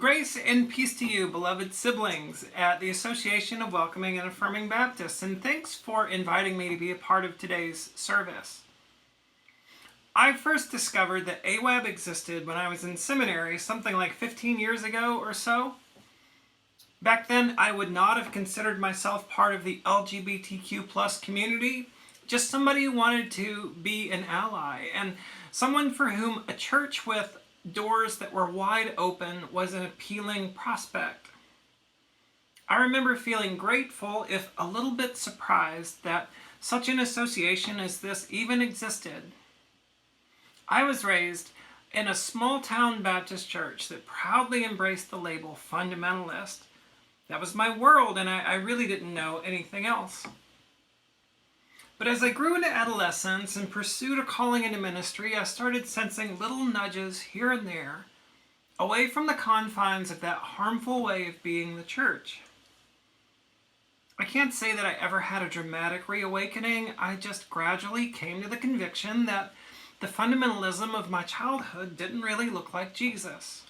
Grace and peace to you, beloved siblings at the Association of Welcoming and Affirming Baptists, and thanks for inviting me to be a part of today's service. I first discovered that AWAB existed when I was in seminary, something like 15 years ago or so. Back then, I would not have considered myself part of the LGBTQ plus community, just somebody who wanted to be an ally, and someone for whom a church with doors that were wide open was an appealing prospect. I remember feeling grateful, if a little bit surprised, that such an association as this even existed. I was raised in a small town Baptist church that proudly embraced the label fundamentalist. That was my world, and I really didn't know anything else. But as I grew into adolescence and pursued a calling into ministry, I started sensing little nudges here and there, away from the confines of that harmful way of being the church. I can't say that I ever had a dramatic reawakening. I just gradually came to the conviction that the fundamentalism of my childhood didn't really look like Jesus.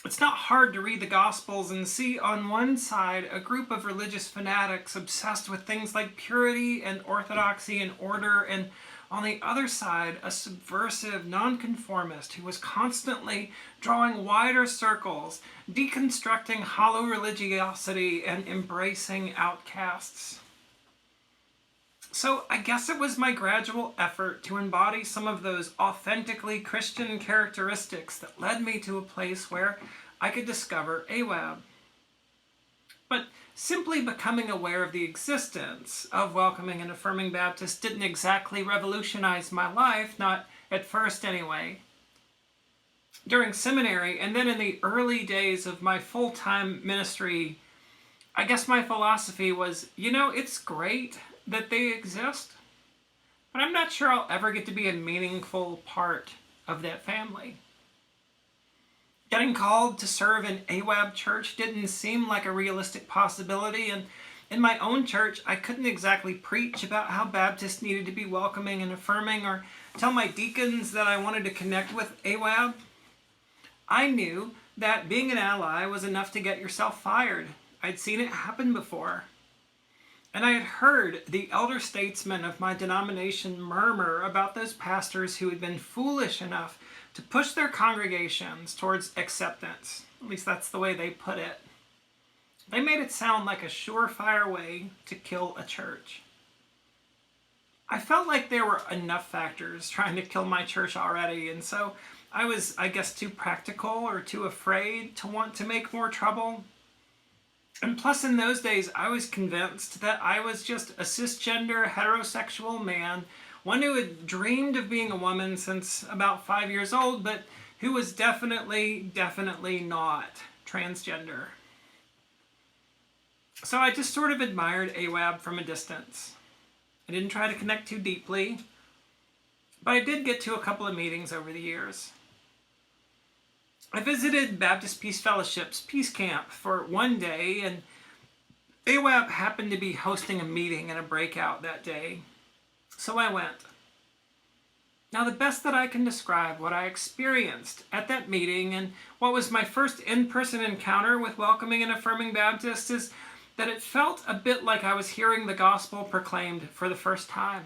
It's not hard to read the Gospels and see on one side a group of religious fanatics obsessed with things like purity and orthodoxy and order, and on the other side a subversive nonconformist who was constantly drawing wider circles, deconstructing hollow religiosity and embracing outcasts. So I guess it was my gradual effort to embody some of those authentically Christian characteristics that led me to a place where I could discover AWAB. But simply becoming aware of the existence of Welcoming and Affirming Baptists didn't exactly revolutionize my life, not at first anyway. During seminary, and then in the early days of my full-time ministry, I guess my philosophy was, it's great that they exist, but I'm not sure I'll ever get to be a meaningful part of that family. Getting called to serve in AWAB church didn't seem like a realistic possibility, and in my own church, I couldn't exactly preach about how Baptists needed to be welcoming and affirming, or tell my deacons that I wanted to connect with AWAB. I knew that being an ally was enough to get yourself fired. I'd seen it happen before. And I had heard the elder statesmen of my denomination murmur about those pastors who had been foolish enough to push their congregations towards acceptance. At least that's the way they put it. They made it sound like a surefire way to kill a church. I felt like there were enough factors trying to kill my church already, and so I was, too practical or too afraid to want to make more trouble. And plus, in those days, I was convinced that I was just a cisgender, heterosexual man, one who had dreamed of being a woman since about 5 years old, but who was definitely not transgender. So I just sort of admired AWAB from a distance. I didn't try to connect too deeply, but I did get to a couple of meetings over the years. I visited Baptist Peace Fellowship's Peace Camp for one day, and AWAB happened to be hosting a meeting and a breakout that day, so I went. Now, the best that I can describe what I experienced at that meeting and what was my first in-person encounter with Welcoming and Affirming Baptists is that it felt a bit like I was hearing the gospel proclaimed for the first time.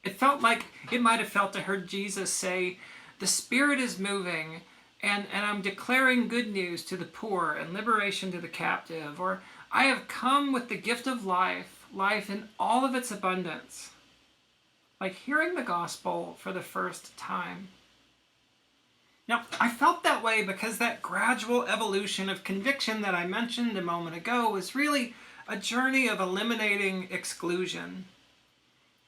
It felt like it might have felt I heard Jesus say, "The Spirit is moving, and I'm declaring good news to the poor and liberation to the captive," or "I have come with the gift of life, life in all of its abundance." Like hearing the gospel for the first time. Now, I felt that way because that gradual evolution of conviction that I mentioned a moment ago was really a journey of eliminating exclusion.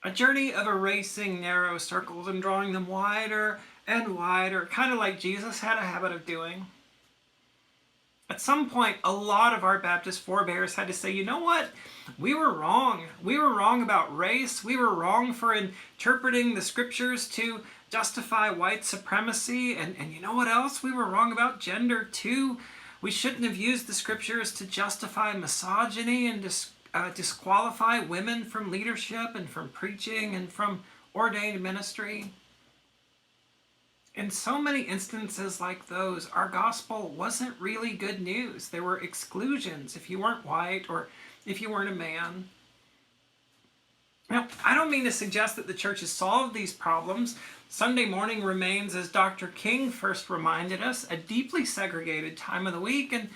A journey of erasing narrow circles and drawing them wider and wider, kind of like Jesus had a habit of doing. At some point, a lot of our Baptist forebears had to say, you know what? We were wrong. We were wrong about race. We were wrong for interpreting the scriptures to justify white supremacy. And you know what else? We were wrong about gender too. We shouldn't have used the scriptures to justify misogyny and disqualify women from leadership and from preaching and from ordained ministry. In so many instances like those, our gospel wasn't really good news. There were exclusions if you weren't white or if you weren't a man. Now, I don't mean to suggest that the church has solved these problems. Sunday morning remains, as Dr. King first reminded us, a deeply segregated time of the week, and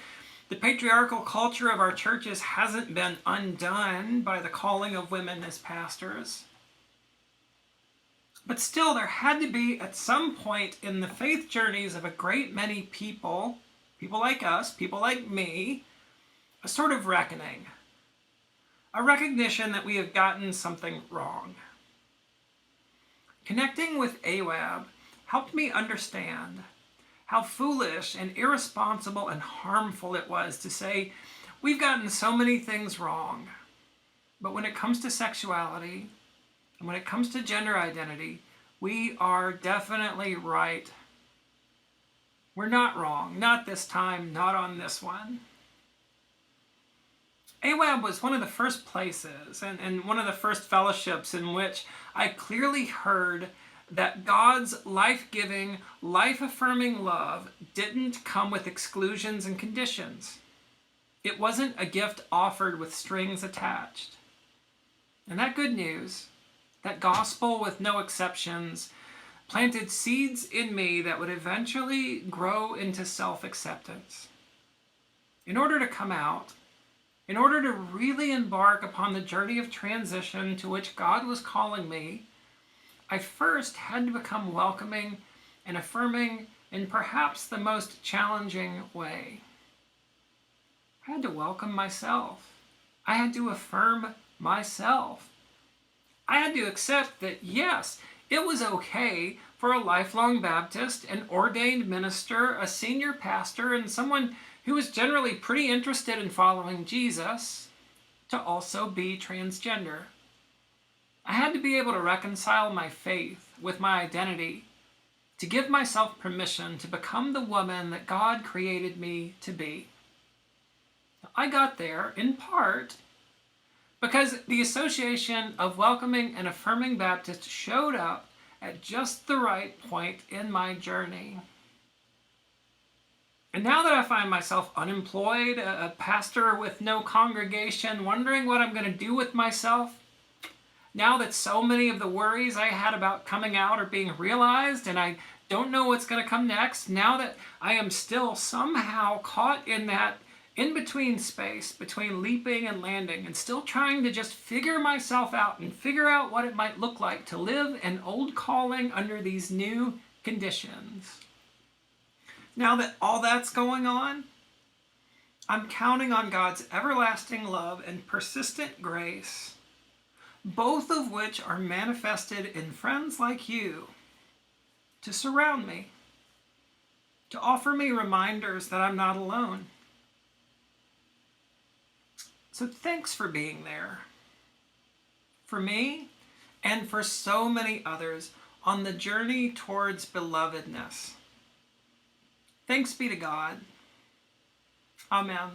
the patriarchal culture of our churches hasn't been undone by the calling of women as pastors. But still, there had to be, at some point in the faith journeys of a great many people, people like us, people like me, a sort of reckoning. A recognition that we have gotten something wrong. Connecting with AWAB helped me understand how foolish and irresponsible and harmful it was to say, we've gotten so many things wrong, but when it comes to sexuality, and when it comes to gender identity, we are definitely right. We're not wrong, not this time, not on this one. AWAB was one of the first places and one of the first fellowships in which I clearly heard that God's life-giving, life-affirming love didn't come with exclusions and conditions. It wasn't a gift offered with strings attached. And that good news, that gospel with no exceptions, planted seeds in me that would eventually grow into self-acceptance. In order to come out, in order to really embark upon the journey of transition to which God was calling me, I first had to become welcoming and affirming in perhaps the most challenging way. I had to welcome myself. I had to affirm myself. I had to accept that, yes, it was okay for a lifelong Baptist, an ordained minister, a senior pastor, and someone who was generally pretty interested in following Jesus, to also be transgender. I had to be able to reconcile my faith with my identity, to give myself permission to become the woman that God created me to be. I got there, in part, because the Association of Welcoming and Affirming Baptists showed up at just the right point in my journey. And now that I find myself unemployed, a pastor with no congregation, wondering what I'm going to do with myself, now that so many of the worries I had about coming out are being realized and I don't know what's going to come next, now that I am still somehow caught in that in-between space between leaping and landing and still trying to just figure myself out and figure out what it might look like to live an old calling under these new conditions. Now that all that's going on, I'm counting on God's everlasting love and persistent grace, both of which are manifested in friends like you, to surround me, to offer me reminders that I'm not alone. So thanks for being there, for me and for so many others on the journey towards belovedness. Thanks be to God. Amen.